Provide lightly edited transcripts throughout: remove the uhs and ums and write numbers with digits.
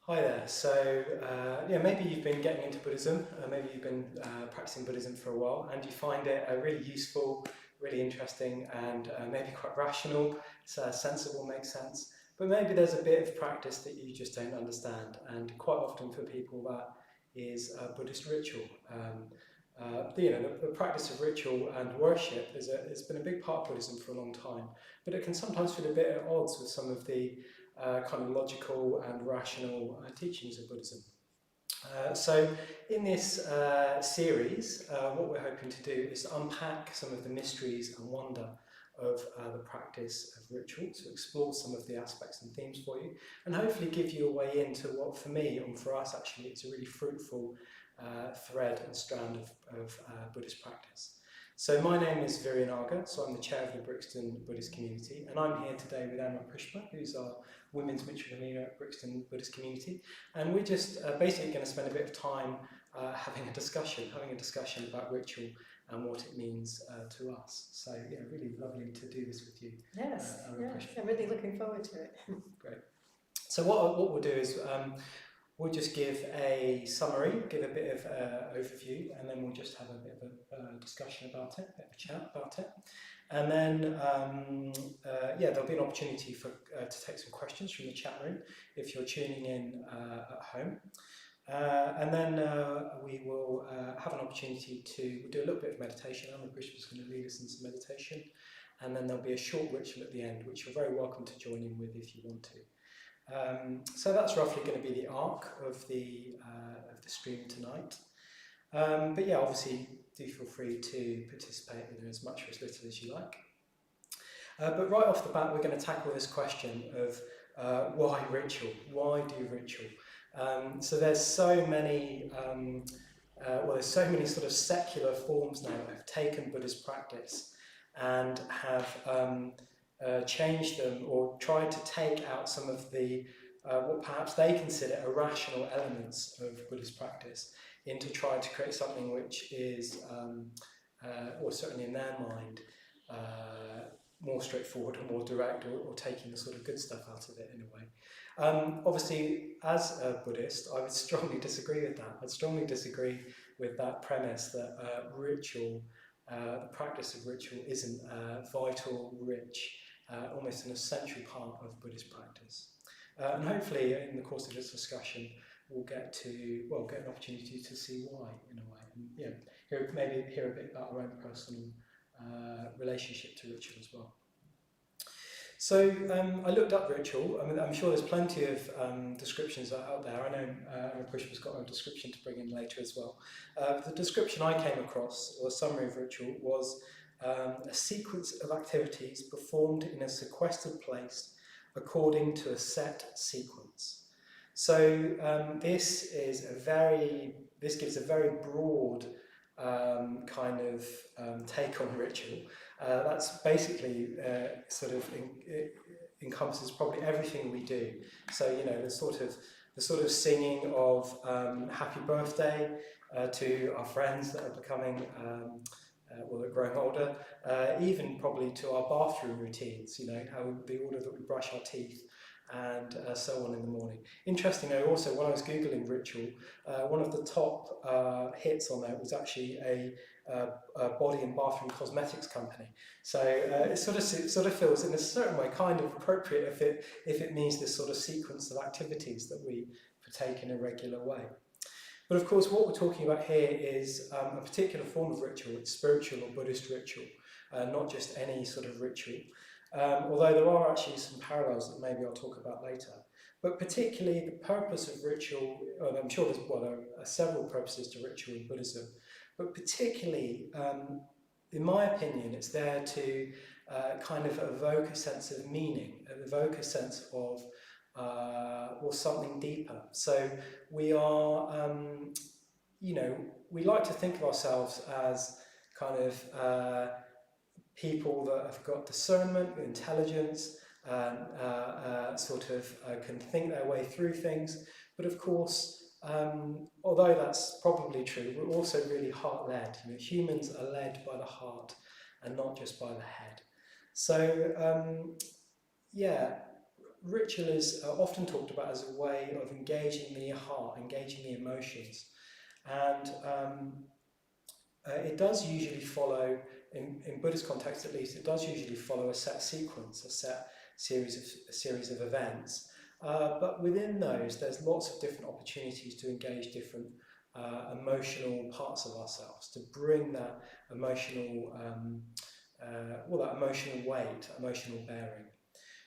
Hi there. So, maybe you've been getting into Buddhism, maybe you've been practicing Buddhism for a while, and you find it really useful, really interesting, and maybe quite rational, sensible, makes sense. But maybe there's a bit of practice that you just don't understand, and quite often for people that is Buddhist ritual. The practice of ritual and worship has been a big part of Buddhism for a long time, but it can sometimes feel a bit at odds with some of the kind of logical and rational teachings of Buddhism. So in this series, what we're hoping to do is unpack some of the mysteries and wonder of the practice of ritual, to explore some of the aspects and themes for you, and hopefully give you a way into what, for me, and for us actually, it's a really fruitful thread and strand of Buddhist practice. So my name is Viryanaga, so I'm the chair of the Brixton Buddhist community, and I'm here today with Amarapuspa, who's our women's mitral leader at Brixton Buddhist community, and we're just basically going to spend a bit of time having a discussion about ritual and what it means to us. So yeah, really lovely to do this with you. Yes, I'm really looking forward to it. Great. So what we'll do is we'll just give a summary, give a bit of overview, and then we'll just have a bit of a discussion about it, a bit of a chat about it. And then, there'll be an opportunity to take some questions from the chat room if you're tuning in at home. And then we will have an opportunity to do a little bit of meditation. Amarapuspa is going to lead us in some meditation. And then there'll be a short ritual at the end, which you're very welcome to join in with if you want to. So that's roughly going to be the arc of the stream tonight. But yeah, obviously do feel free to participate in as much or as little as you like. But right off the bat, we're going to tackle this question of why ritual? Why do ritual? So there's so many, there's so many sort of secular forms now that have taken Buddhist practice and have changed them or tried to take out some of the what perhaps they consider irrational elements of Buddhist practice into trying to create something which is, or certainly in their mind, more straightforward or more direct, or taking the sort of good stuff out of it in a way. Obviously, as a Buddhist, I would strongly disagree with that. I'd strongly disagree with that premise that ritual, the practice of ritual, isn't vital, rich, almost an essential part of Buddhist practice. And hopefully, in the course of this discussion, we'll get an opportunity to see why, in a way, and hear a bit about our own personal relationship to ritual as well. So I looked up ritual. I mean, I'm sure there's plenty of descriptions out there. I know Amarapuspa's got a description to bring in later as well. The description I came across, or a summary of ritual, was a sequence of activities performed in a sequestered place according to a set sequence. So this gives a very broad kind of take on ritual. That's basically it encompasses probably everything we do. So the sort of singing of happy birthday to our friends that are becoming they're growing older, even probably to our bathroom routines. How the order that we brush our teeth, and so on in the morning. Interestingly, also, when I was Googling ritual, one of the top hits on there was actually a body and bathroom cosmetics company. So it sort of feels in a certain way kind of appropriate if it means this sort of sequence of activities that we partake in a regular way. But of course, what we're talking about here is a particular form of ritual. It's spiritual or Buddhist ritual, not just any sort of ritual. Although there are actually some parallels that maybe I'll talk about later. But particularly the purpose of ritual, I'm sure there are several purposes to ritual in Buddhism, but particularly, in my opinion, it's there to kind of evoke a sense of meaning, evoke a sense of something deeper. So we are, we like to think of ourselves as kind of people that have got discernment, intelligence, can think their way through things. But of course, although that's probably true, we're also really heart-led. Humans are led by the heart and not just by the head. So, ritual is often talked about as a way of engaging the heart, engaging the emotions, and it does usually follow, in Buddhist context at least, it does usually follow a set sequence, a series of events. But within those, there's lots of different opportunities to engage different emotional parts of ourselves, to bring that emotional, that emotional weight, emotional bearing.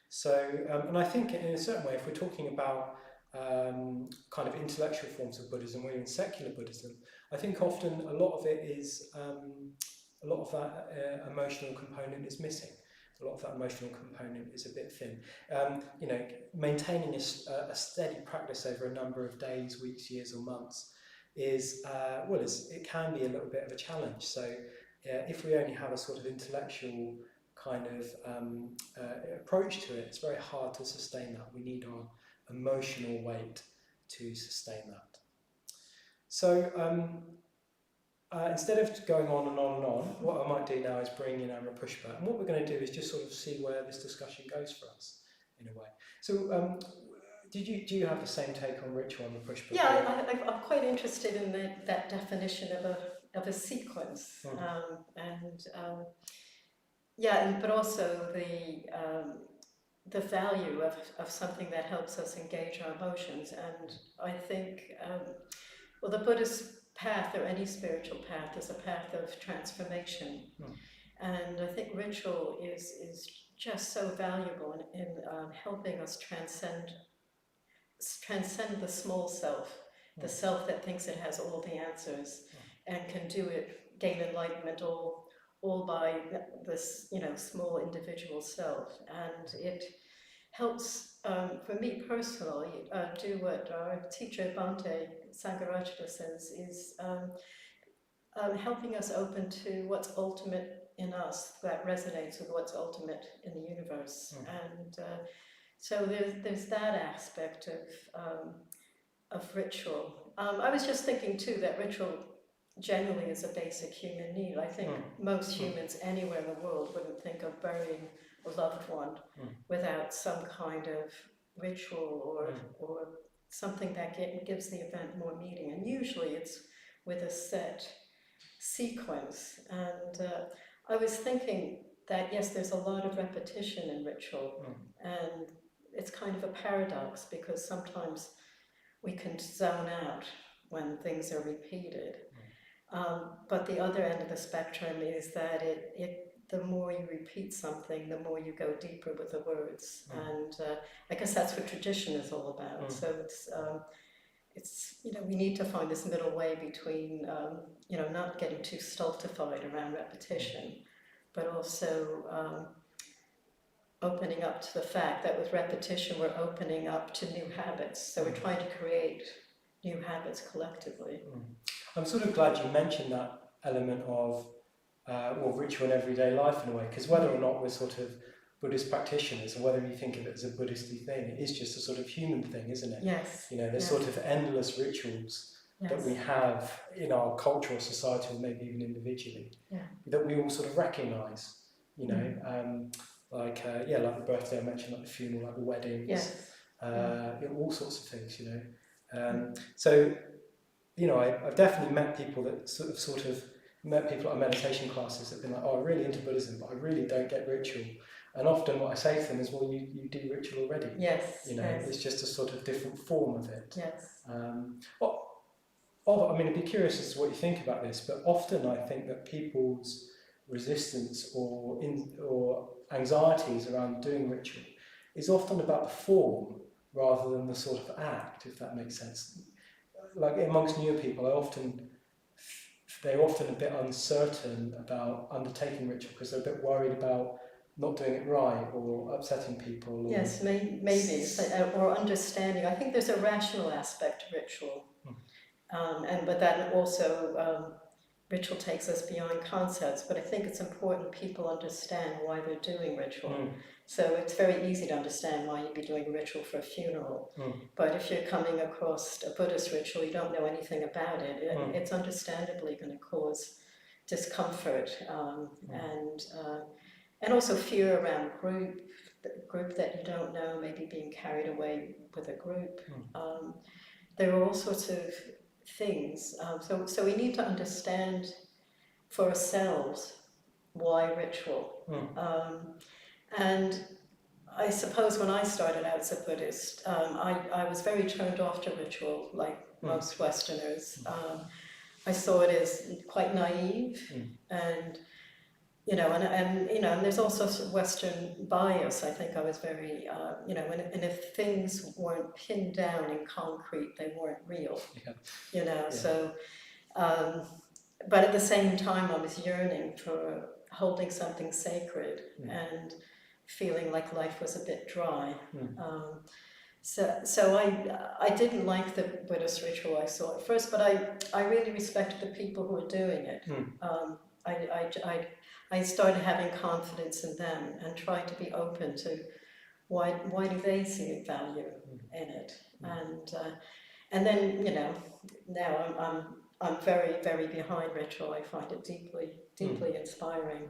So, and I think in a certain way, if we're talking about kind of intellectual forms of Buddhism, or even secular Buddhism, I think often a lot of it is, a lot of that emotional component is missing. A lot of that emotional component is a bit thin. You know, maintaining a steady practice over a number of days, weeks, years, or months is, it can be a little bit of a challenge. So if we only have a sort of intellectual kind of approach to it, it's very hard to sustain that. We need our emotional weight to sustain that. So instead of going on and on and on, what I might do now is bring in Amarapuspa, and what we're going to do is just sort of see where this discussion goes for us, in a way. So do you have the same take on ritual, Amarapuspa? Yeah, I'm quite interested in that definition of a sequence, but also the value of something that helps us engage our emotions. And I think, the Buddhist path, or any spiritual path, is a path of transformation. And I think ritual is just so valuable in helping us transcend the small self, the self that thinks it has all the answers and can do it, gain enlightenment all by this, small individual self. And it helps, for me personally, do what our teacher Bhante Sangharakshita says, is helping us open to what's ultimate in us, that resonates with what's ultimate in the universe. And so there's that aspect of ritual. I was just thinking too that ritual generally is a basic human need. I think most humans anywhere in the world wouldn't think of burying a loved one without some kind of ritual or something that gives the event more meaning. And usually it's with a set sequence. And I was thinking that, yes, there's a lot of repetition in ritual, and it's kind of a paradox, because sometimes we can zone out when things are repeated. But the other end of the spectrum is that the more you repeat something, the more you go deeper with the words. And I guess that's what tradition is all about. So it's we need to find this middle way between not getting too stultified around repetition, but also opening up to the fact that with repetition we're opening up to new habits. So we're trying to create new habits collectively. I'm sort of glad you mentioned that element of ritual in everyday life in a way, because whether or not we're sort of Buddhist practitioners, or whether you think of it as a Buddhisty thing, it is just a sort of human thing, isn't it? Yes. There's sort of endless rituals that we have in our cultural society, or maybe even individually, that we all sort of recognise. Like the birthday I mentioned, like the funeral, like the weddings, all sorts of things. So I've definitely met people that sort of met people at meditation classes that have been like, oh, I'm really into Buddhism, but I really don't get ritual. And often what I say to them is, well, you do ritual already. Yes. It's just a sort of different form of it. Yes. I'd be curious as to what you think about this, but often I think that people's resistance or anxieties around doing ritual is often about the form rather than the sort of act, if that makes sense. Like amongst newer people, they're often a bit uncertain about undertaking ritual because they're a bit worried about not doing it right or upsetting people. Yes, maybe, or understanding. I think there's a rational aspect to ritual, but that also ritual takes us beyond concepts. But I think it's important people understand why they're doing ritual. So it's very easy to understand why you'd be doing a ritual for a funeral. But if you're coming across a Buddhist ritual, you don't know anything about it, it's understandably going to cause discomfort and also fear around group, group that you don't know, maybe being carried away with a group. There are all sorts of things. So we need to understand for ourselves why ritual. And I suppose when I started out as a Buddhist, I was very turned off to ritual, like most Westerners. I saw it as quite naive, and and there's also Western bias. I think I was very, and if things weren't pinned down in concrete, they weren't real. So. But at the same time, I was yearning for holding something sacred and feeling like life was a bit dry. So I didn't like the Buddhist ritual I saw at first, but I really respected the people who were doing it. I started having confidence in them and tried to be open to why do they see value in it, and then now I'm very, very behind ritual. I find it deeply inspiring.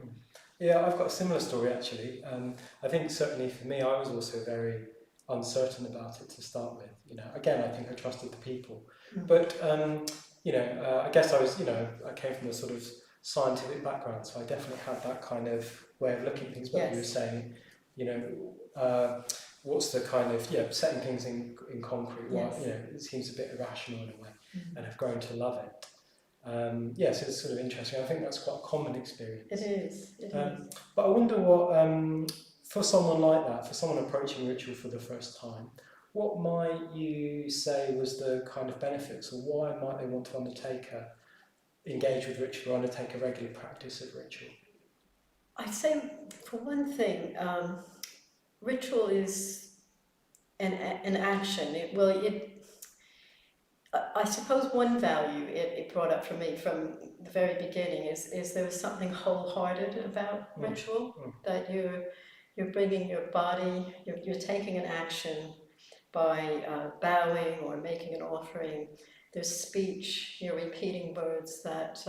Yeah, I've got a similar story actually. I think certainly for me, I was also very uncertain about it to start with. Again, I think I trusted the people, but I guess I came from a sort of scientific background, so I definitely had that kind of way of looking at things. But you were saying, what's the kind of setting things in concrete? It seems a bit irrational in a way, and I've grown to love it. So it's sort of interesting. I think that's quite a common experience. It is. But I wonder what, for someone like that, for someone approaching ritual for the first time, what might you say was the kind of benefits, or why might they want to engage with ritual or undertake a regular practice of ritual? I'd say, for one thing, ritual is an action. I suppose one value it brought up for me from the very beginning is there was something wholehearted about ritual, that you're bringing your body, you're taking an action by bowing or making an offering. There's speech, you're repeating words that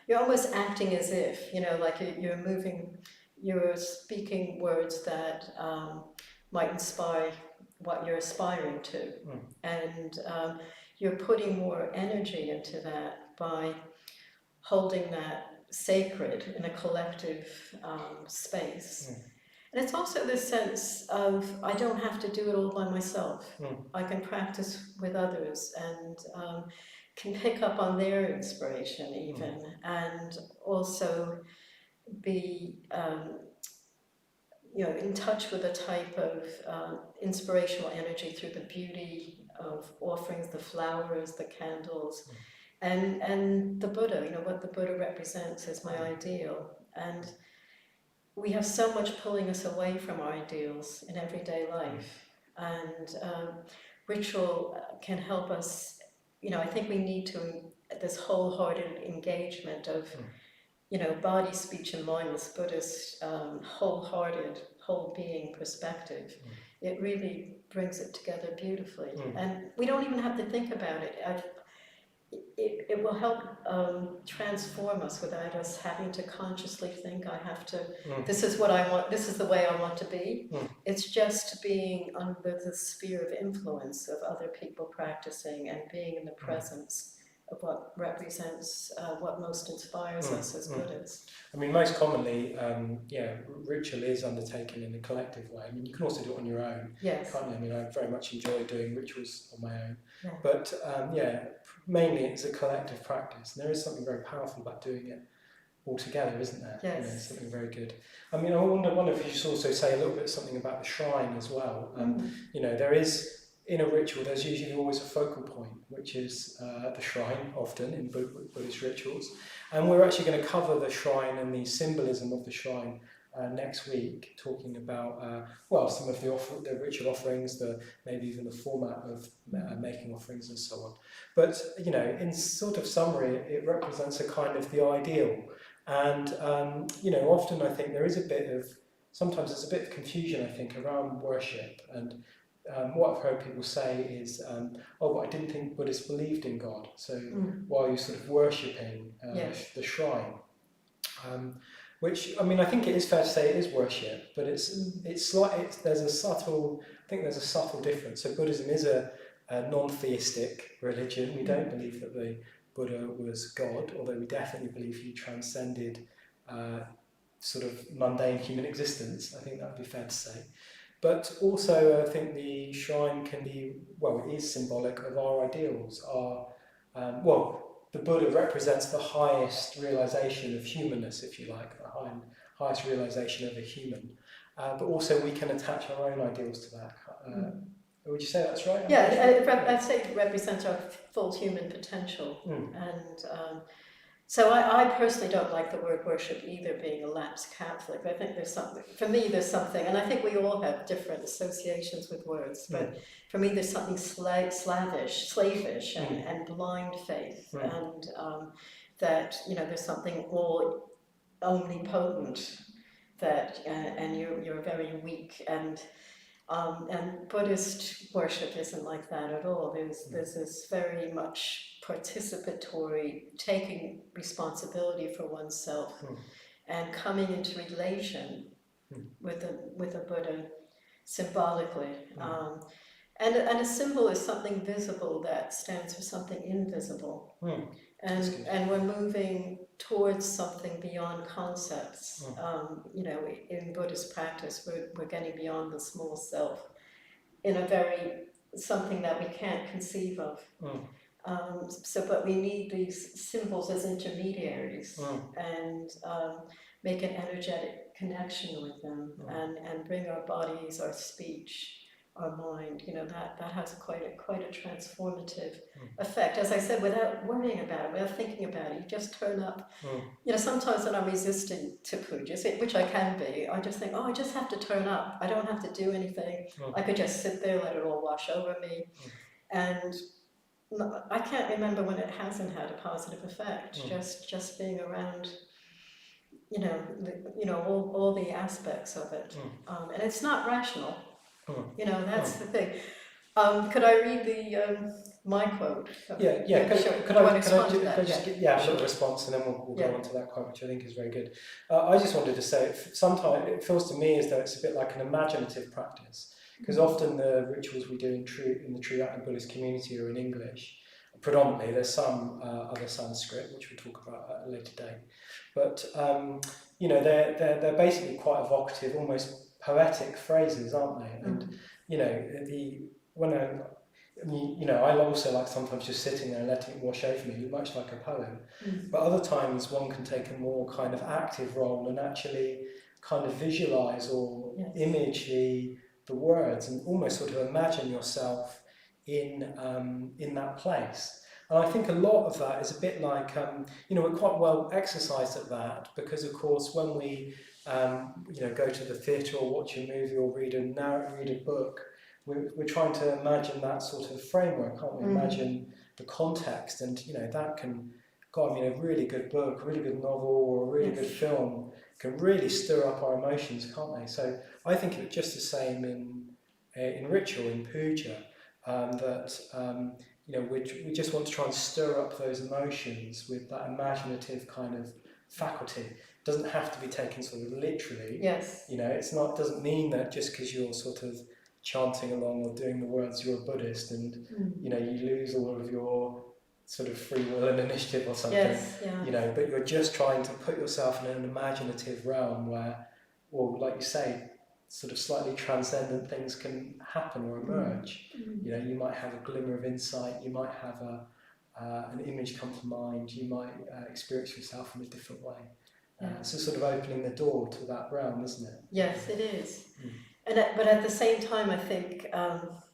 you're almost acting as if, like you're speaking words that might inspire what you're aspiring to. And you're putting more energy into that by holding that sacred in a collective space. And it's also this sense of, I don't have to do it all by myself. I can practice with others and can pick up on their inspiration even, and also be in touch with a type of inspirational energy through the beauty of offerings, the flowers, the candles, and the Buddha. What the Buddha represents is my ideal, and we have so much pulling us away from our ideals in everyday life, and ritual can help us. I think we need this wholehearted engagement of body, speech, and mind, this Buddhist wholehearted, whole being perspective. It really brings it together beautifully, and we don't even have to think about it. It will help transform us without us having to consciously think, I have to, this is what I want, this is the way I want to be. It's just being under the sphere of influence of other people practicing and being in the presence of what represents what most inspires us as Buddhists. I mean, most commonly, ritual is undertaken in a collective way. I mean, you can also do it on your own, yes. Can't you? I mean, I very much enjoy doing rituals on my own, yeah. But mainly it's a collective practice, and there is something very powerful about doing it all together, isn't there? Yes. Something very good. I mean, I wonder if you should also say a little bit something about the shrine as well. There is, in a ritual, there's usually always a focal point, which is the shrine, often in Buddhist rituals. And we're actually going to cover the shrine and the symbolism of the shrine next week, talking about some of the ritual offerings, maybe even the format of making offerings and so on. But in sort of summary, it represents a kind of the ideal, and often I think sometimes there's a bit of confusion, I think, around worship. And what I've heard people say is, but I didn't think Buddhists believed in God, so why are you sort of worshipping the shrine? which, I mean, I think it is fair to say it is worship, but there's a subtle difference. So Buddhism is a non-theistic religion. We don't believe that the Buddha was God, although we definitely believe he transcended sort of mundane human existence. I think that would be fair to say. But also, I think the shrine can be, well, it is symbolic of our ideals. The Buddha represents the highest realization of humanness, if you like, the highest realization of a human. But also, we can attach our own ideals to that. Would you say that's right? Yeah, I'd say it represents our full human potential. And so I personally don't like the word worship either, being a lapsed Catholic. I think there's something, for me there's something, and I think we all have different associations with words, but for me there's something slavish and blind faith, and that, you know, there's something all omnipotent, that, and you're very weak, and Buddhist worship isn't like that at all. There's this very much participatory, taking responsibility for oneself, and coming into relation with the Buddha symbolically. And a symbol is something visible that stands for something invisible. And we're moving towards something beyond concepts. You know, in Buddhist practice, we're getting beyond the small self in something that we can't conceive of. But we need these symbols as intermediaries, and make an energetic connection with them, and bring our bodies, our speech, our mind. You know, that has quite a transformative effect. As I said, without worrying about it, without thinking about it, you just turn up. You know, sometimes when I'm resistant to pujas, which I can be, I just think, I just have to turn up. I don't have to do anything. I could just sit there, let it all wash over me, and I can't remember when it hasn't had a positive effect. Just being around, you know, all the aspects of it, and it's not rational. You know, that's the thing. Could I read my quote? Yeah. Could I just give a little response, and then we'll go on to that quote, which I think is very good. I just wanted to say, sometimes it feels to me as though it's a bit like an imaginative practice. Because often the rituals we do in the true active Buddhist community are in English. Predominantly, there's some other Sanskrit, which we'll talk about at a later date. But you know, they're basically quite evocative, almost poetic phrases, aren't they? And you know, I also like sometimes just sitting there and letting it wash over me, much like a poem. But other times, one can take a more kind of active role and actually kind of visualize or image the words, and almost sort of imagine yourself in that place. And I think a lot of that is a bit like, you know, we're quite well exercised at that, because of course when we you know, go to the theatre or watch a movie or read a book, we're trying to imagine that sort of framework, can't we? Imagine the context, and you know, that can, God, I mean, a really good book, a really good novel, or a really good film can really stir up our emotions, can't they? So I think it's just the same in ritual, in puja, that you know, we just want to try and stir up those emotions with that imaginative kind of faculty. It doesn't have to be taken sort of literally. You know, doesn't mean that just because you're sort of chanting along or doing the words you're a Buddhist, and you know, you lose all of your sort of free will and initiative or something. You know, but you're just trying to put yourself in an imaginative realm where, well, like you say, sort of slightly transcendent things can happen or emerge. You know, you might have a glimmer of insight, you might have an image come to mind, you might experience yourself in a different way. So sort of opening the door to that realm, isn't it? Yes, it is. But at the same time, I think,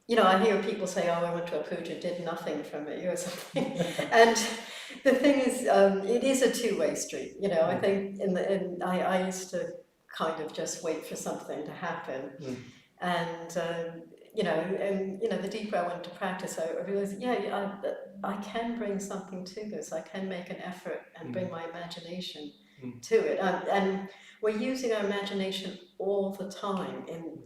you know, I hear people say, I went to a puja, did nothing for me or something. And the thing is, it is a two-way street. You know, I think I used to kind of just wait for something to happen. And, you know, the deeper I went to practice, I realized, I can bring something to this. I can make an effort and bring my imagination to it. And we're using our imagination all the time in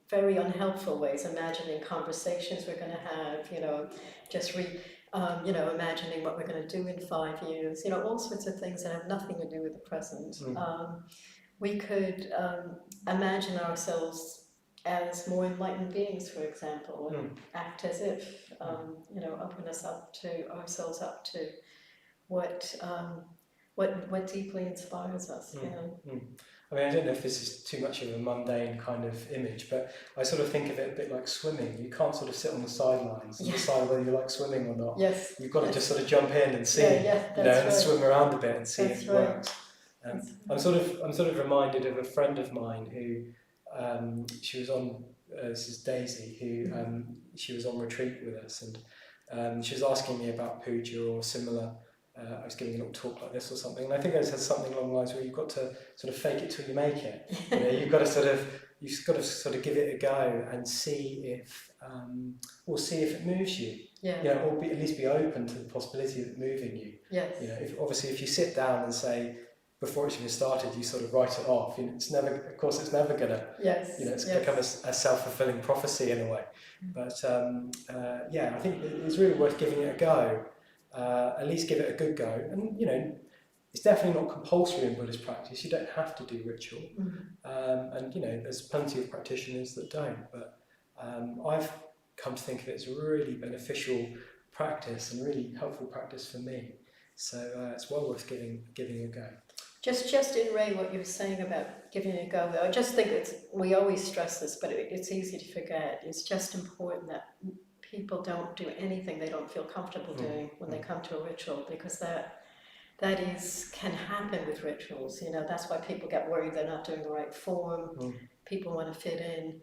very unhelpful ways, imagining conversations we're going to have, you know, imagining what we're going to do in 5 years, all sorts of things that have nothing to do with the present. We could imagine ourselves as more enlightened beings, for example, and act as if, open ourselves up to what deeply inspires us. I mean, I don't know if this is too much of a mundane kind of image, but I sort of think of it a bit like swimming. You can't sort of sit on the sidelines and decide whether you like swimming or not. Yes. You've got to just sort of jump in and see, and swim around a bit and see if it works. I'm sort of reminded of a friend of mine who she was on. This is Daisy, who she was on retreat with us, and she was asking me about puja or similar. I was giving a little talk like this or something, and I think it says something along the lines where you've got to sort of fake it till you make it. You've got to sort of give it a go and see if it moves you. Or at least be open to the possibility of it moving you. Yes. If you sit down and say before it's even started, you sort of write it off. It's never gonna. Yes. It's become a self-fulfilling prophecy in a way. But I think it's really worth giving it a go. At least give it a good go, and it's definitely not compulsory in Buddhist practice. You don't have to do ritual, and there's plenty of practitioners that don't. But I've come to think of it as a really beneficial practice and really helpful practice for me. So it's well worth giving a go. Just in Ray, what you were saying about giving it a go, I just think we always stress this, but it's easy to forget. It's just important that people don't do anything they don't feel comfortable doing when they come to a ritual, because that can happen with rituals. That's why people get worried they're not doing the right form. People want to fit in,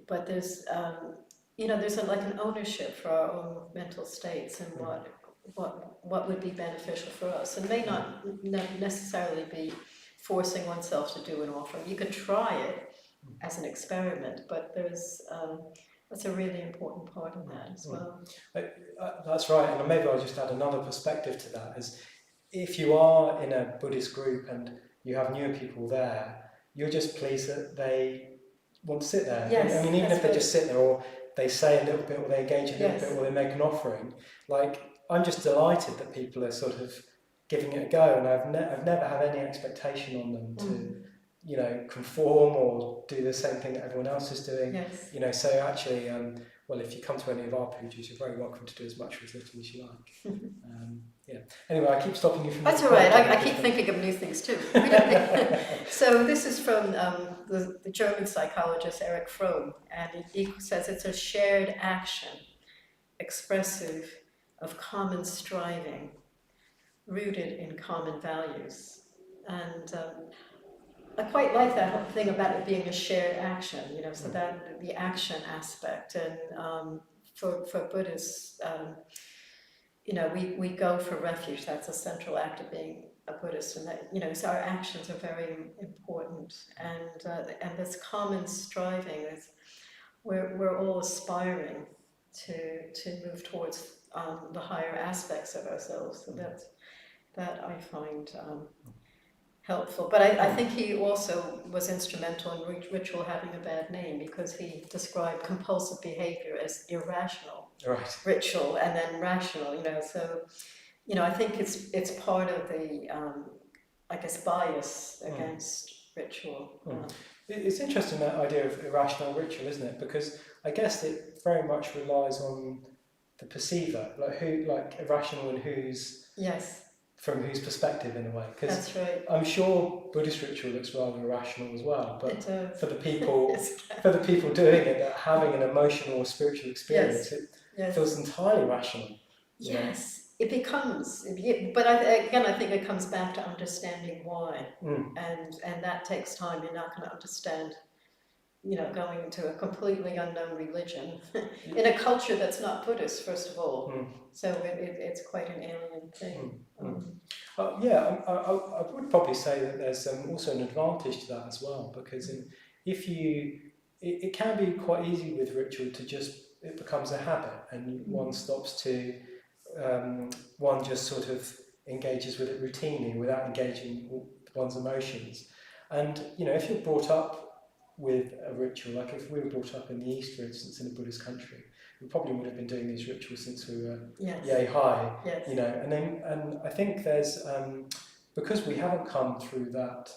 but there's like an ownership for our own mental states and what would be beneficial for us, and may not necessarily be forcing oneself to do an offering. You could try it as an experiment, but that's a really important part of that as well. That's right, and maybe I'll just add another perspective to that, is if you are in a Buddhist group and you have newer people there, you're just pleased that they want to sit there. Yes, I mean, even if they just sit there, or they say a little bit, or they engage a little bit, or they make an offering, I'm just delighted that people are sort of giving it a go, and I've never had any expectation on them to conform or do the same thing that everyone else is doing. Yes. So actually, if you come to any of our pujas, you're very welcome to do as much or as little as you like. Anyway, I keep stopping you from. That's all right. I keep thinking of new things too. So this is from the German psychologist Erich Fromm, and he says it's a shared action, expressive of common striving, rooted in common values, and I quite like that whole thing about it being a shared action, so that the action aspect. And for Buddhists, we go for refuge. That's a central act of being a Buddhist, and that, so our actions are very important. And this common striving is we're all aspiring to move towards the higher aspects of ourselves. So that I find helpful. But I think he also was instrumental in ritual having a bad name, because he described compulsive behavior as irrational ritual, and then rational. So I think it's part of the bias against ritual. It's interesting, that idea of irrational ritual, isn't it? Because I guess it very much relies on the perceiver, irrational and whose. Yes. From whose perspective, in a way. That's right. I'm sure Buddhist ritual looks rather irrational as well, but for the people doing it, that having an emotional or spiritual experience, it feels entirely rational. Yes, it becomes. But I think it comes back to understanding why, and that takes time. You're not going to understand, going into a completely unknown religion in a culture that's not Buddhist, first of all. So it's quite an alien thing. I would probably say that there's also an advantage to that as well, because it can be quite easy with ritual to it becomes a habit, and one stops to, one just sort of engages with it routinely without engaging one's emotions. And if you're brought up with a ritual, like if we were brought up in the East, for instance, in a Buddhist country, we probably would have been doing these rituals since we were Yes. yay high, Yes. you know. And I think there's because we haven't come through that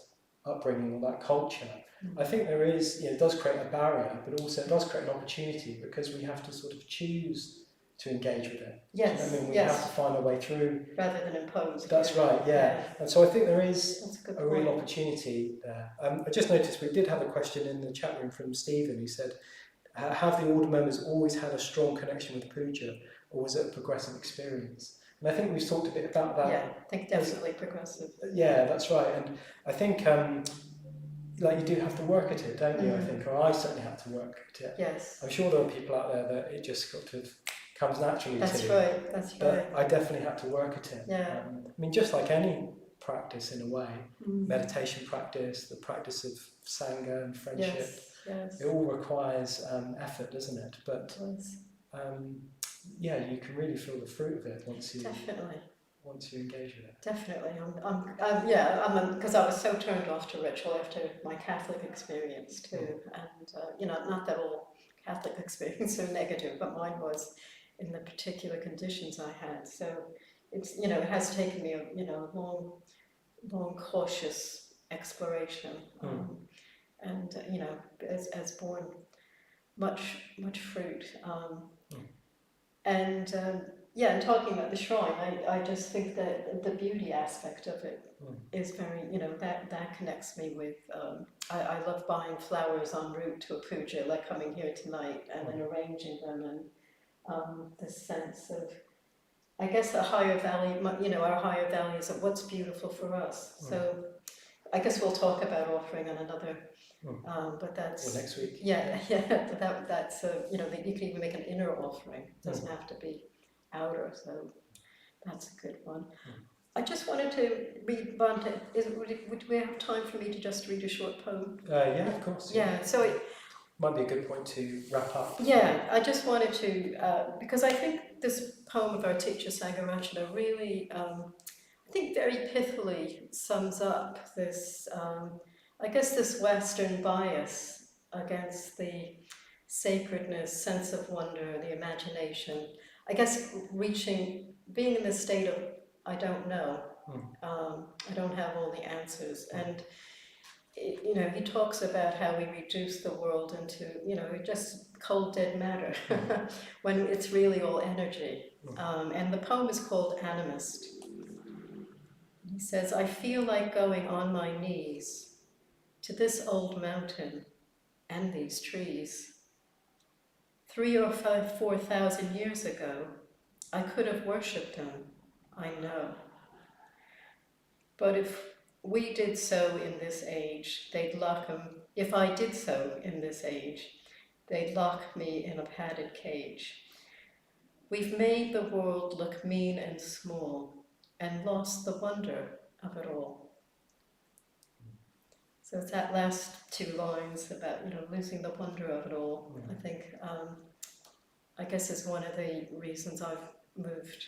upbringing or that culture. I think there is, it does create a barrier, but also it does create an opportunity because we have to sort of choose to engage with it. Yes. I mean, we have to find a way through. Rather than impose. That's right, yeah. And so I think there is a real point. Opportunity there. I just noticed we did have a question in the chat room from Stephen who said, have the order members always had a strong connection with puja, or was it a progressive experience? And I think we've talked a bit about that. Yeah, I think definitely progressive. Yeah, that's right. And I think like you do have to work at it, don't you? I think, or I certainly have to work at it. Yes. I'm sure there are people out there that it just sort of comes naturally to. That's right, that's right. But I definitely had to work at it. Yeah. I mean, just like any practice in a way, meditation practice, the practice of sangha and friendship, yes. it all requires effort, doesn't it? But yeah, you can really feel the fruit of it once you engage with it. Definitely. Because I was so turned off to ritual after my Catholic experience too, and not that all Catholic experiences are negative, but mine was in the particular conditions I had. So it's it has taken me a long cautious exploration, and has borne much fruit. And talking about the shrine, I just think that the beauty aspect of it is very, that connects me with, I love buying flowers en route to a puja, like coming here tonight and then arranging them, and the sense of, I guess, the higher value, our higher values of what's beautiful for us. So I guess we'll talk about offering on another. But that's next week. Yeah. But that's you can even make an inner offering. It doesn't have to be outer. So that's a good one. I just wanted to read one. Would we have time for me to just read a short poem? Yeah, of course. Yeah. So it might be a good point to wrap up. Yeah, I just wanted to because I think this poem of our teacher Sangarachana really, I think, very pithily sums up this. I guess this Western bias against the sacredness, sense of wonder, the imagination. I guess being in this state of I don't know, I don't have all the answers, and he talks about how we reduce the world into just cold dead matter when it's really all energy. And the poem is called Animist. He says, "I feel like going on my knees to this old mountain and these trees. 3,000 or 4,000 years ago, I could have worshipped them, I know. But if we did so in this age, if I did so in this age, they'd lock me in a padded cage. We've made the world look mean and small and lost the wonder of it all." So it's that last two lines about, losing the wonder of it all. I think, I guess, is one of the reasons I've moved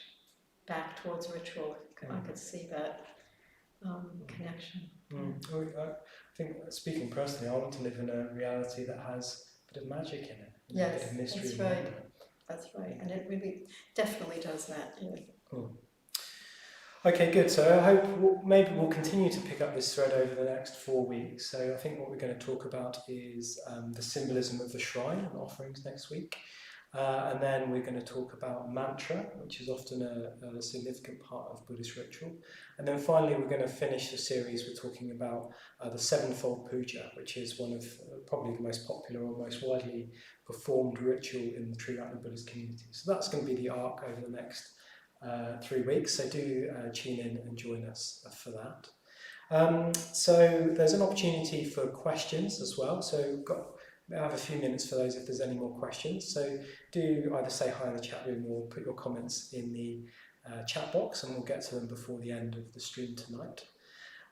back towards ritual. I could see that connection. I think, speaking personally, I want to live in a reality that has a bit of magic in it, a bit of mystery. That's right. That's right, and it really definitely does that. Okay, good. So I hope maybe we'll continue to pick up this thread over the next 4 weeks. So I think what we're going to talk about is the symbolism of the shrine and offerings next week. And then we're going to talk about mantra, which is often a significant part of Buddhist ritual. And then finally, we're going to finish the series with talking about the Sevenfold Puja, which is one of probably the most popular or most widely performed ritual in the Triratna Buddhist community. So that's going to be the arc over the next 3 weeks, so do tune in and join us for that. So there's an opportunity for questions as well, so I have a few minutes for those if there's any more questions. So do either say hi in the chat room or put your comments in the chat box, and we'll get to them before the end of the stream tonight.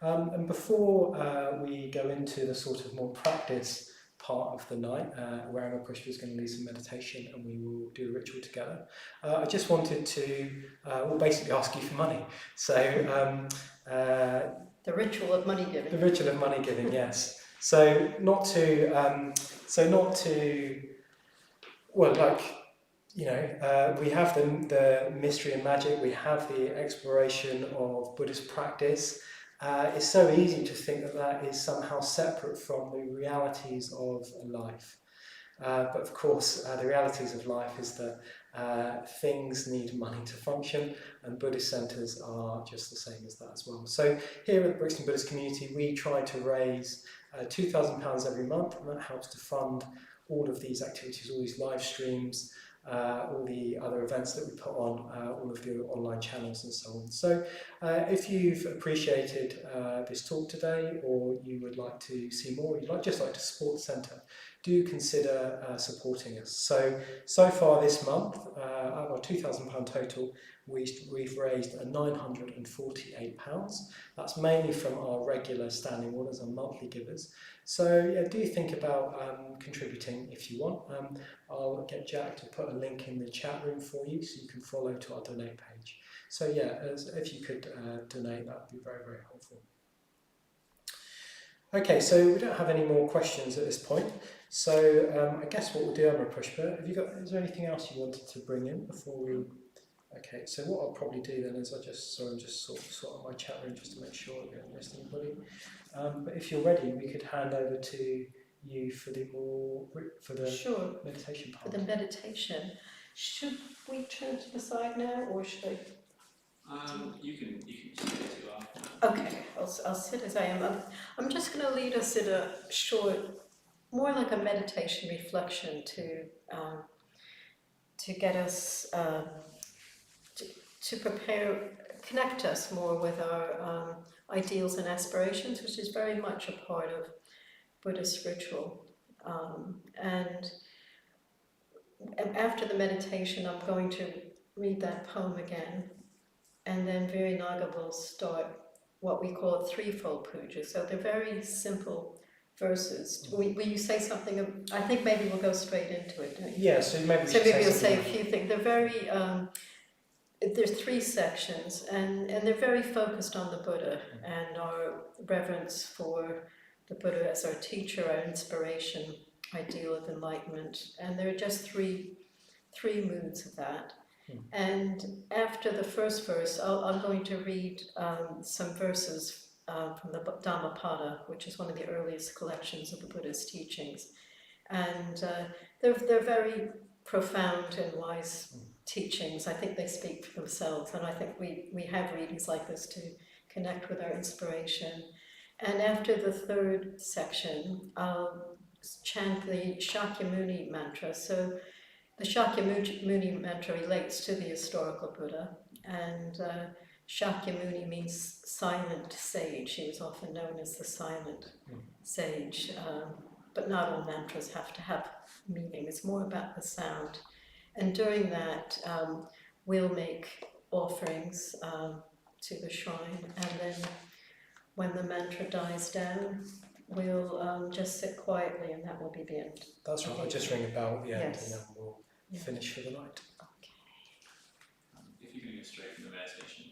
And before we go into the sort of more practice part of the night, where Amarapuspa is going to lead some meditation and we will do a ritual together, I just wanted to basically ask you for money. So the ritual of money giving. The ritual of money giving, yes. So not to we have the mystery and magic, we have the exploration of Buddhist practice. It's so easy to think that that is somehow separate from the realities of life. But of course, the realities of life is that things need money to function, and Buddhist centres are just the same as that as well. So here at the Brixton Buddhist Community, we try to raise £2,000 every month, and that helps to fund all of these activities, all these live streams, all the other events that we put on, all of the online channels and so on. So if you've appreciated this talk today, or you would like to see more, you'd just like to support the centre, do consider supporting us. So far this month, out of our £2,000 total, we've raised £948. That's mainly from our regular standing orders and monthly givers. So yeah, do think about contributing if you want. I'll get Jack to put a link in the chat room for you so you can follow to our donate page. So yeah, if you could donate, that would be very, very helpful. Okay, so we don't have any more questions at this point. So I guess what we'll do, Amarapuspa, is there anything else you wanted to bring in before we... Okay, so what I'll probably do then is I'm just sort out my chat room just to make sure we haven't missed anybody. But if you're ready, we could hand over to you for the Sure. meditation part. For the meditation, should we turn to the side now, or should I? You can just go to after. Okay, I'll sit as I am. I'm just going to lead us in a short, more like a meditation reflection to get us to prepare, connect us more with our ideals and aspirations, which is very much a part of Buddhist ritual. And after the meditation, I'm going to read that poem again, and then Viryanaga will start what we call Threefold Pooja. So they're very simple verses. Will you say something? I think maybe we'll go straight into it. Don't you? Yeah, so maybe you'll say a few things. They're very, there's 3 sections, and they're very focused on the Buddha and our reverence for the Buddha as our teacher, our inspiration, ideal of enlightenment. And there are just three moods of that. And after the first verse, I'm going to read some verses from the Dhammapada, which is one of the earliest collections of the Buddha's teachings. And they're very profound and wise teachings. I think they speak for themselves, and I think we have readings like this to connect with our inspiration. And after the 3rd section, I'll chant the Shakyamuni mantra. So the Shakyamuni mantra relates to the historical Buddha, and Shakyamuni means silent sage. He was often known as the silent sage, but not all mantras have to have meaning. It's more about the sound. And during that, we'll make offerings to the shrine, and then when the mantra dies down, we'll just sit quietly, and that will be the end. That's right, I'll just ring a bell at the end, Yes. and then we'll finish for the night. Okay. If you can go straight from the meditation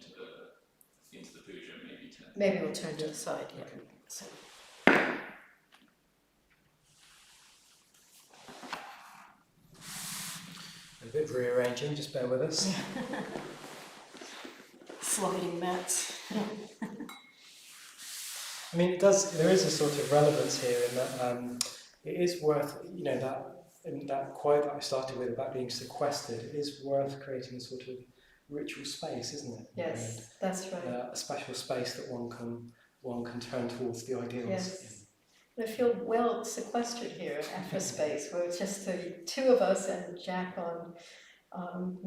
into the puja, maybe Maybe we'll turn to the side, yeah. Okay. So. A bit rearranging, just bear with us. Sliding mats. I mean, there is a sort of relevance here in that it is worth, that quote that I started with about being sequestered, it is worth creating a sort of ritual space, isn't it? Yes, that's right. A special space that one can turn towards the ideals. Yes. I feel well sequestered here after space, where it's just the 2 of us and Jack on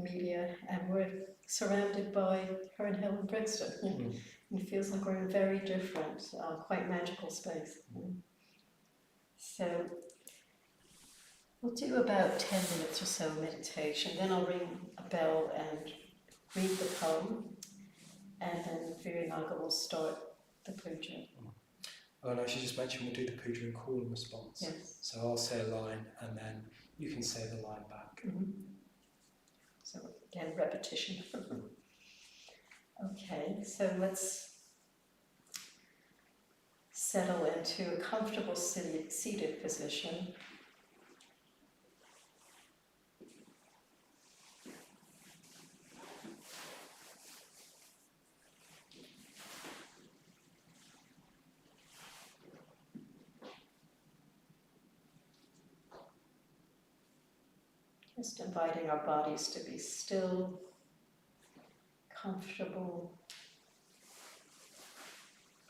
media, and we're surrounded by Herne Hill and Brixton. It feels like we're in a very different, quite magical space. So we'll do about 10 minutes or so meditation, then I'll ring a bell and read the poem, and then Viryanaga will start the puja. Oh no, she just mentioned we'll do the puja and call and response. Yes. So I'll say a line and then you can say the line back. So again, repetition. Okay, so let's settle into a comfortable seated position. Just inviting our bodies to be still, comfortable,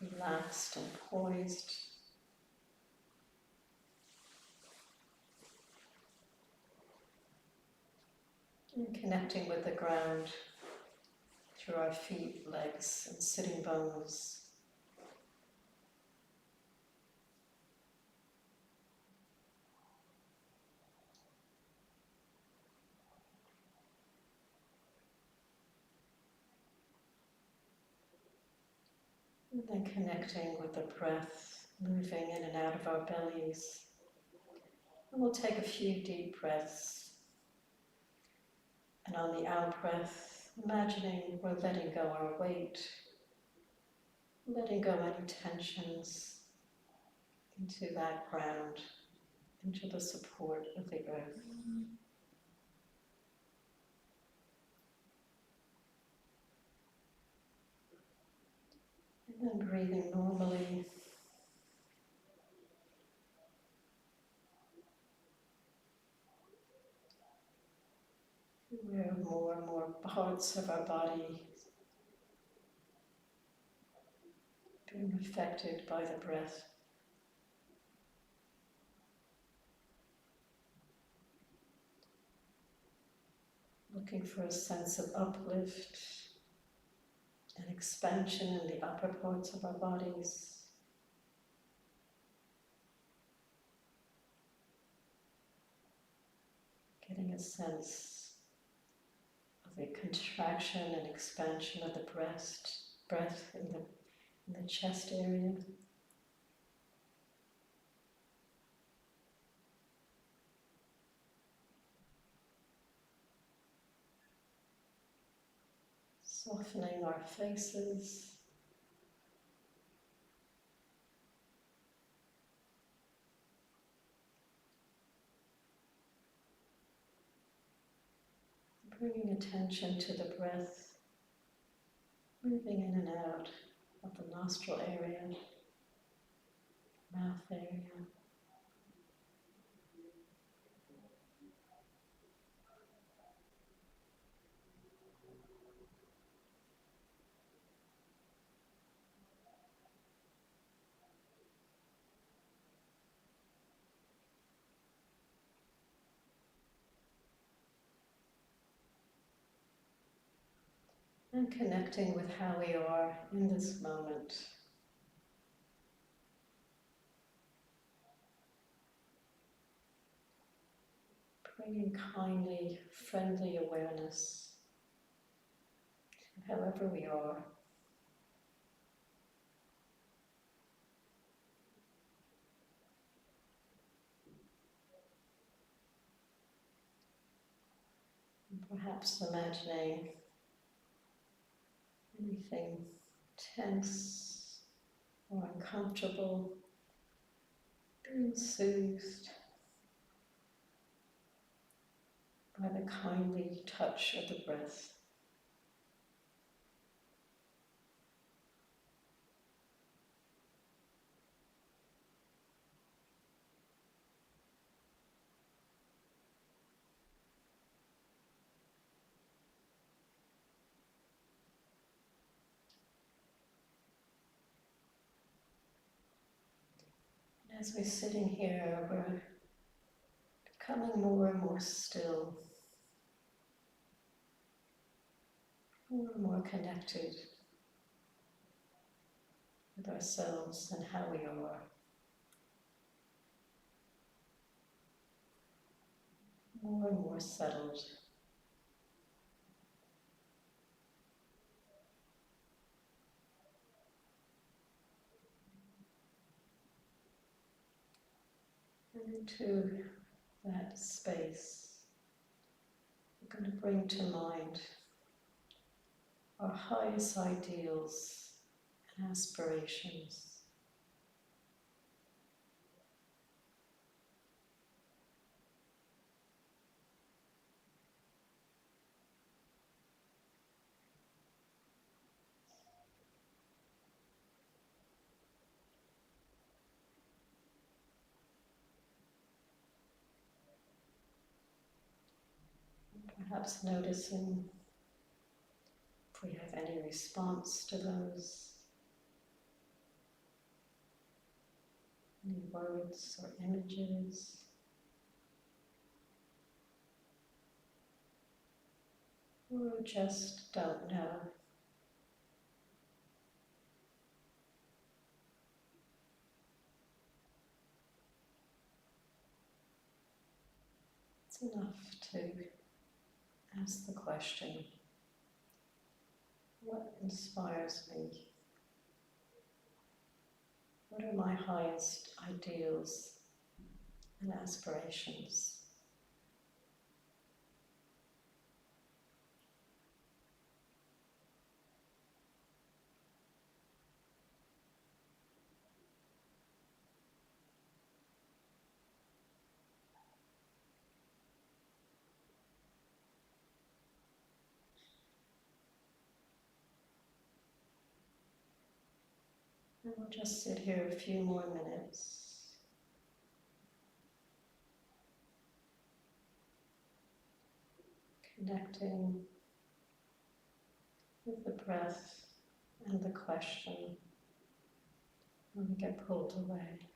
relaxed and poised. And connecting with the ground through our feet, legs, and sitting bones. And then connecting with the breath, moving in and out of our bellies. And we'll take a few deep breaths. And on the out breath, imagining we're letting go our weight, letting go any tensions into that ground, into the support of the earth. And then breathing normally. Where more and more parts of our body being affected by the breath. Looking for a sense of uplift and expansion in the upper parts of our bodies. Getting a sense of the contraction and expansion of the breath in the chest area. Softening our faces. Bringing attention to the breath, moving in and out of the nostril area, mouth area. And connecting with how we are in this moment. Bringing kindly, friendly awareness to however we are. And perhaps imagining anything tense or uncomfortable being soothed by the kindly touch of the breath. And as we're sitting here, we're becoming more and more still, more and more connected with ourselves and how we are. More and more settled. And into that space, we're going to bring to mind our highest ideals and aspirations. Perhaps noticing if we have any response to those, any words or images. Or just don't know. It's enough to ask the question, what inspires me? What are my highest ideals and aspirations? And we'll just sit here a few more minutes. Connecting with the breath and the question when we get pulled away.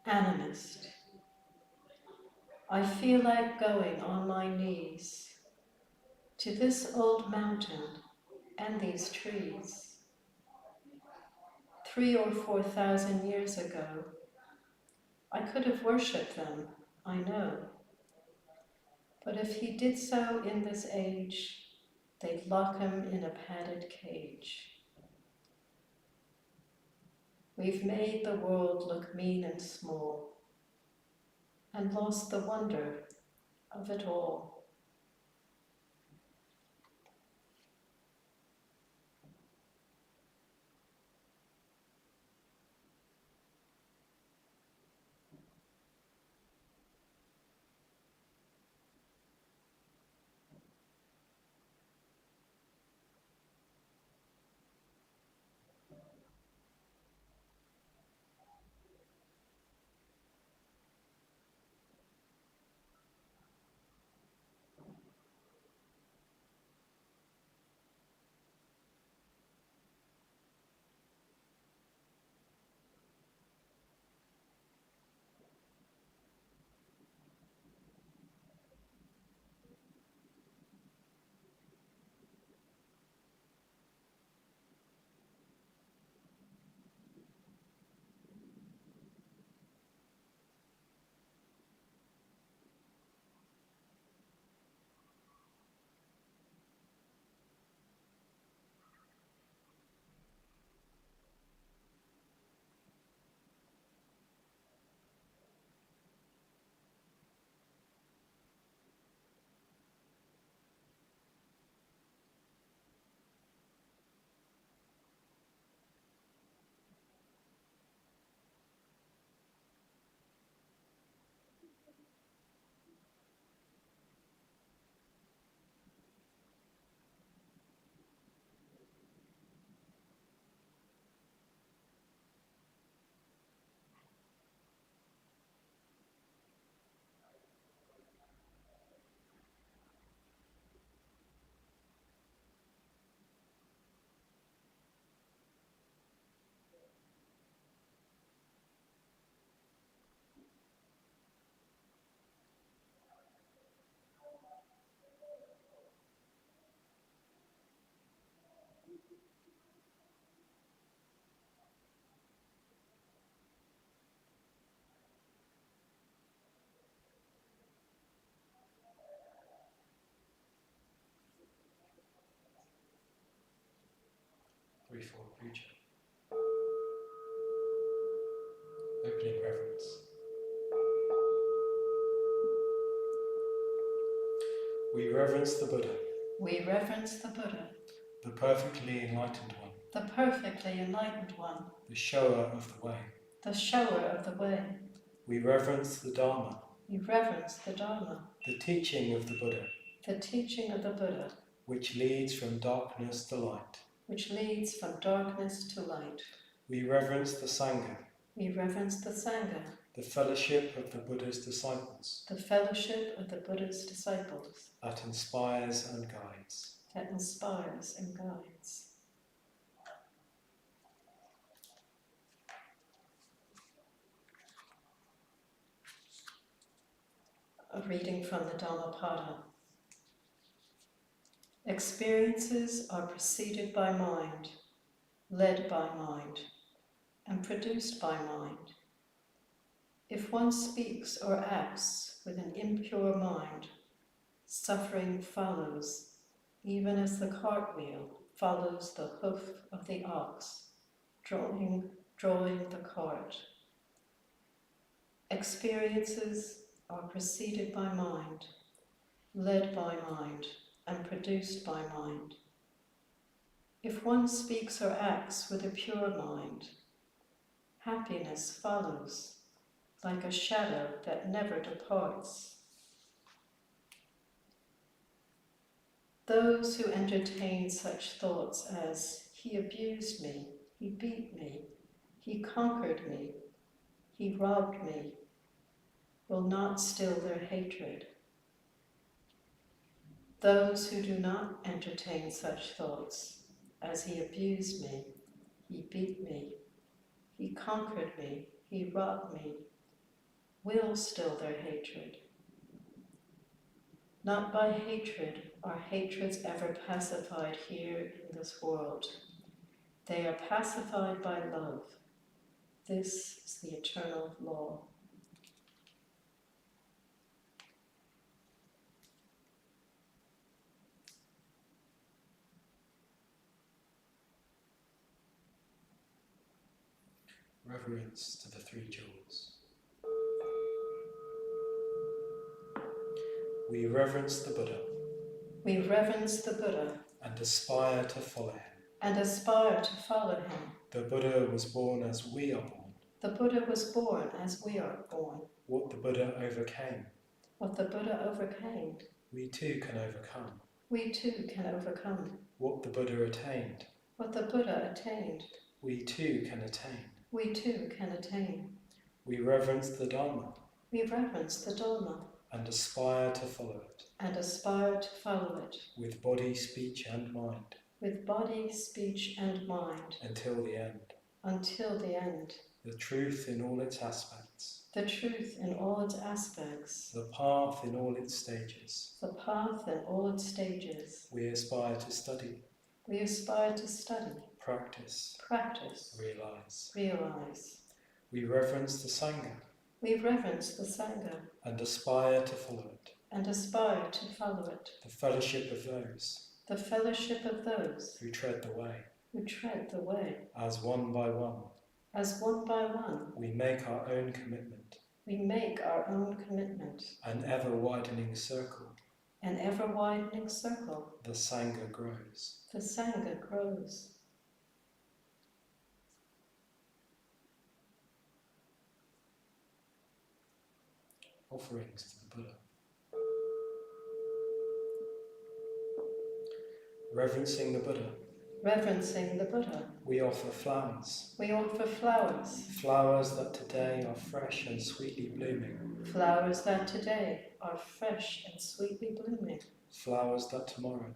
Animist. I feel like going on my knees to this old mountain and these trees. 3,000 or 4,000 years ago, I could have worshipped them, I know. But if he did so in this age, they'd lock him in a padded cage. We've made the world look mean and small, and lost the wonder of it all. Pooja. Opening reverence. We reverence the Buddha, We reverence the Buddha, the perfectly enlightened one, the perfectly enlightened one, the shower of the way. the shower of the way. We reverence the Dharma, We reverence the Dharma, the teaching of the Buddha, the teaching of the Buddha, which leads from darkness to light. which leads from darkness to light. We reverence the Sangha, We reverence the Sangha, the fellowship of the Buddha's disciples, the fellowship of the Buddha's disciples, that inspires and guides. that inspires and guides. A reading from the Dhammapada. Experiences are preceded by mind, led by mind, and produced by mind. If one speaks or acts with an impure mind, suffering follows, even as the cartwheel follows the hoof of the ox, drawing the cart. Experiences are preceded by mind, led by mind, and produced by mind. If one speaks or acts with a pure mind, happiness follows, like a shadow that never departs. Those who entertain such thoughts as, he abused me, he beat me, he conquered me, he robbed me, will not still their hatred. Those who do not entertain such thoughts as, he abused me, he beat me, he conquered me, he robbed me, will still their hatred. Not by hatred are hatreds ever pacified here in this world. They are pacified by love. This is the eternal law. Reverence to the three jewels. We reverence the Buddha We reverence the Buddha and aspire to follow him. and aspire to follow him. The Buddha was born as we are born. The Buddha was born as we are born. What the Buddha overcame, What the Buddha overcame, we too can overcome. we too can overcome. What the Buddha attained, What the Buddha attained, we too can attain. we too can attain. We reverence the Dharma We reverence the Dhamma and aspire to follow it and aspire to follow it with body, speech and mind with body, speech, and mind until the end. until the end. The truth in all its aspects, The truth in all its aspects, the path in all its stages. the path in all its stages. We aspire to study, We aspire to study, practice, practice, realize. realize. We reverence the Sangha We reverence the Sangha and aspire to follow it, and aspire to follow it, the fellowship of those the fellowship of those who tread the way. who tread the way. As one by one, As one by one, we make our own commitment, we make our own commitment. an ever-widening circle. An ever-widening circle, The Sangha grows. the Sangha grows. Offerings to the Buddha. Reverencing the Buddha, Reverencing the Buddha, we offer flowers. we offer flowers. Flowers that today are fresh and sweetly blooming. Flowers that today are fresh and sweetly blooming. Flowers that tomorrow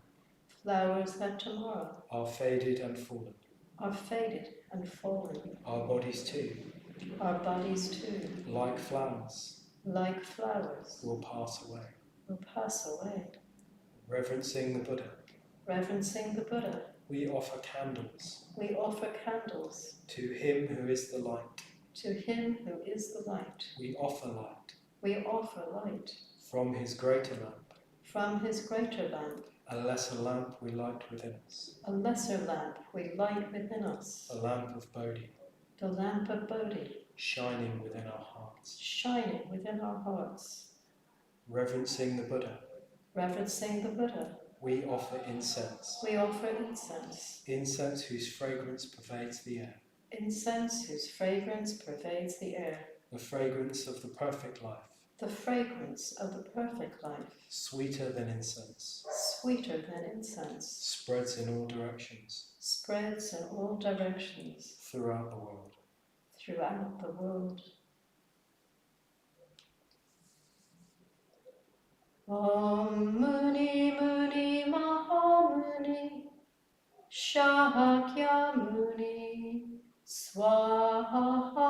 Flowers that tomorrow are faded and fallen. are faded and fallen. Our bodies too, Our bodies too, like flowers, like flowers, will pass away. will pass away. Reverencing the Buddha, Reverencing the Buddha, we offer candles we offer candles. to him who is the light. To him who is the light, We offer light we offer light from his greater lamp from his greater lamp A lesser lamp we light within us. A lesser lamp we light within us. The lamp of Bodhi. The lamp of Bodhi. Shining within our hearts. Shining within our hearts. Reverencing the Buddha. Reverencing the Buddha. We offer incense. We offer incense. Incense whose fragrance pervades the air. Incense whose fragrance pervades the air. The fragrance of the perfect life. The fragrance of the perfect life. Sweeter than incense. Sweeter than incense. Spreads in all directions. Spreads in all directions. Throughout the world. Throughout the world. Om Muni Muni Mahamuni Shakyamuni Swaha.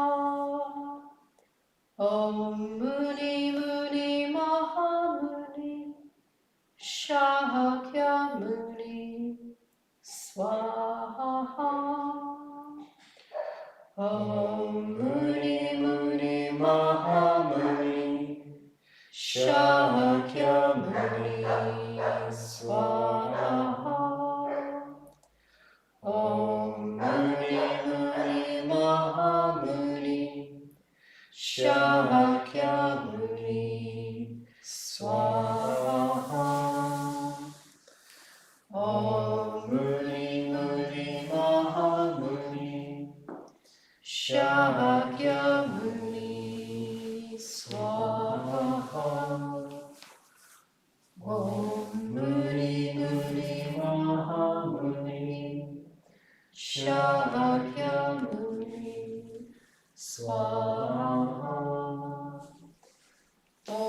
Om Muni Muni Mahamuni Shakyamuni Swaha. Om Muni Muni Mahamuni Shakyamuni Swaha. Om Muni Muni Mahamuni Shakyamuni Swaha. Om Muni Muni Mahamuni Shakyamuni Swaha. Om Muni Muni Mahamuni Shakyamuni Swaha.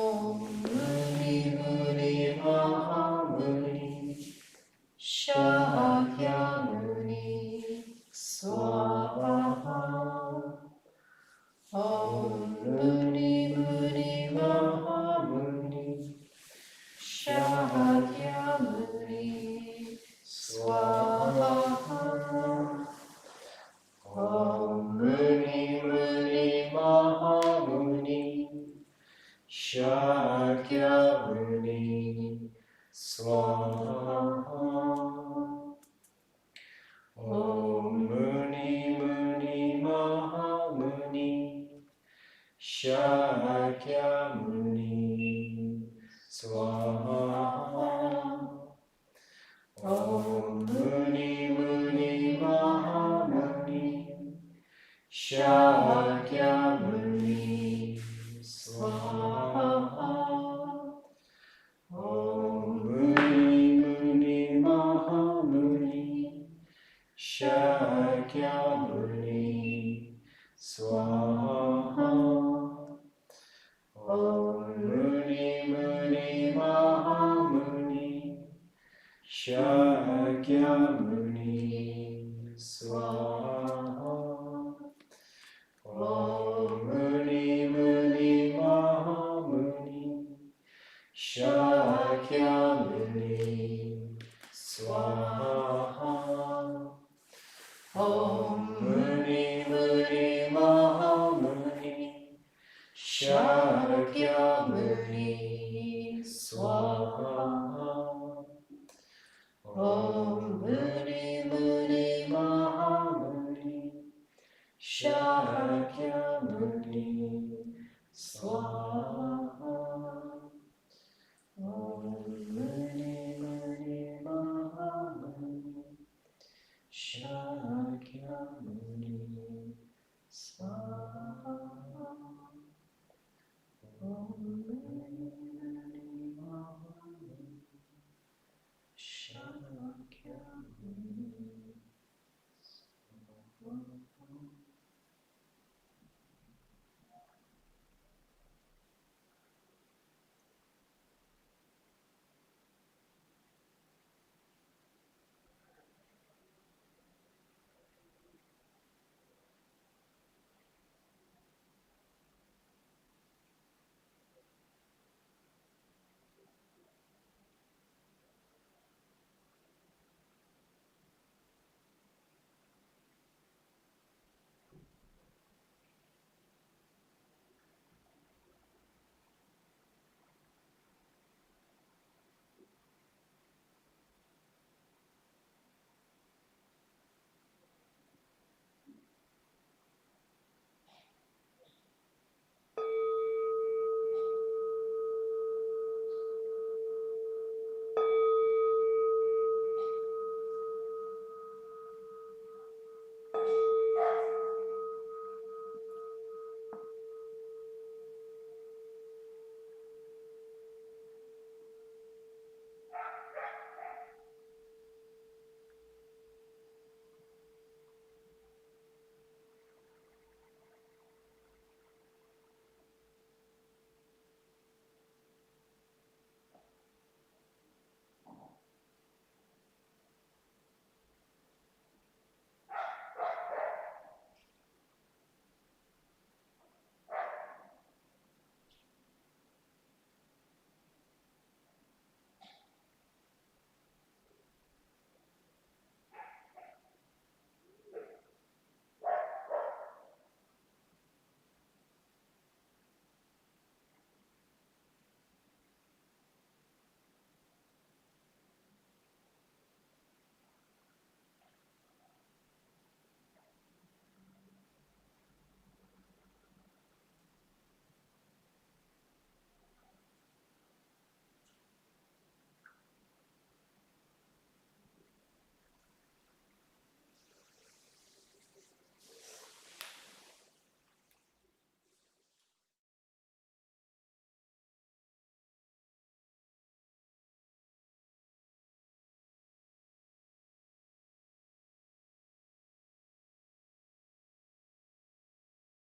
Om Muni Muni Mahamuni Shakyamuni Swaha. Om Muni Muni Mahamuni Shakyamuni Swaha. Om Muni Muni Mahamuni Shakyamuni Swaha. Om Muni Muni Mahamuni Shakyamuni Swaha. Om Muni Muni Mahamuni Shakyamuni Swaha. Om Muni Muni Mahamuni Shakyamuni Swaha. Om Muni Muni Mahamuni Shakyamuni Swaha. Om Muni Muni Mahamuni Shakyamuni Swaha. Om Muni Muni Mahamuni Shakyamuni Swaha. Om Muni Muni Mahamuni Shakyamuni Swaha. Om Muni Muni Mahamuni Shakyamuni Swaha. Om